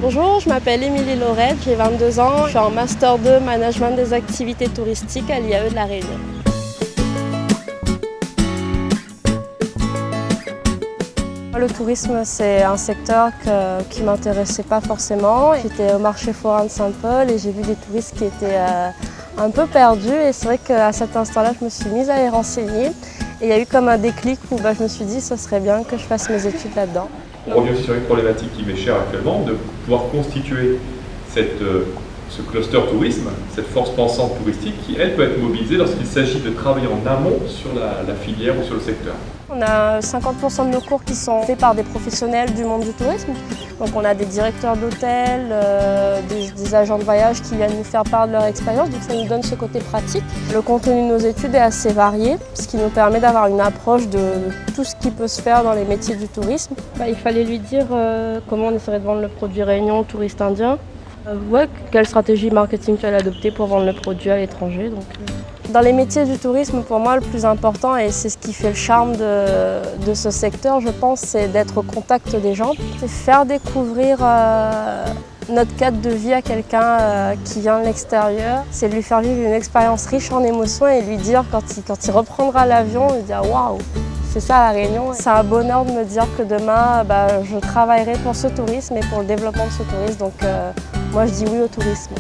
Bonjour, je m'appelle Émilie Laurette, j'ai 22 ans, je suis en Master 2 Management des activités touristiques à l'IAE de La Réunion. Le tourisme, c'est un secteur qui ne m'intéressait pas forcément. J'étais au marché forain de Saint-Paul et j'ai vu des touristes qui étaient un peu perdus. Et c'est vrai qu'à cet instant-là, je me suis mise à les renseigner. Et il y a eu comme un déclic où je me suis dit que ce serait bien que je fasse mes études là-dedans. On revient aussi sur une problématique qui m'est chère actuellement, de pouvoir constituer ce cluster tourisme, cette force pensante touristique qui, elle, peut être mobilisée lorsqu'il s'agit de travailler en amont sur la filière ou sur le secteur. On a 50% de nos cours qui sont faits par des professionnels du monde du tourisme. Donc on a des directeurs d'hôtels, des agents de voyage qui viennent nous faire part de leur expérience, donc ça nous donne ce côté pratique. Le contenu de nos études est assez varié, ce qui nous permet d'avoir une approche de tout ce qui peut se faire dans les métiers du tourisme. Il fallait lui dire comment on essaierait de vendre le produit Réunion aux touristes indiens. Quelle stratégie marketing tu allais adopter pour vendre le produit à l'étranger. Dans les métiers du tourisme, pour moi, le plus important, et c'est ce qui fait le charme de ce secteur, je pense, c'est d'être au contact des gens. C'est faire découvrir notre cadre de vie à quelqu'un qui vient de l'extérieur. C'est lui faire vivre une expérience riche en émotions et lui dire, quand il reprendra l'avion, lui dire « Waouh, c'est ça la Réunion ». C'est un bonheur de me dire que demain, je travaillerai pour ce tourisme et pour le développement de ce tourisme. Donc moi, je dis oui au tourisme.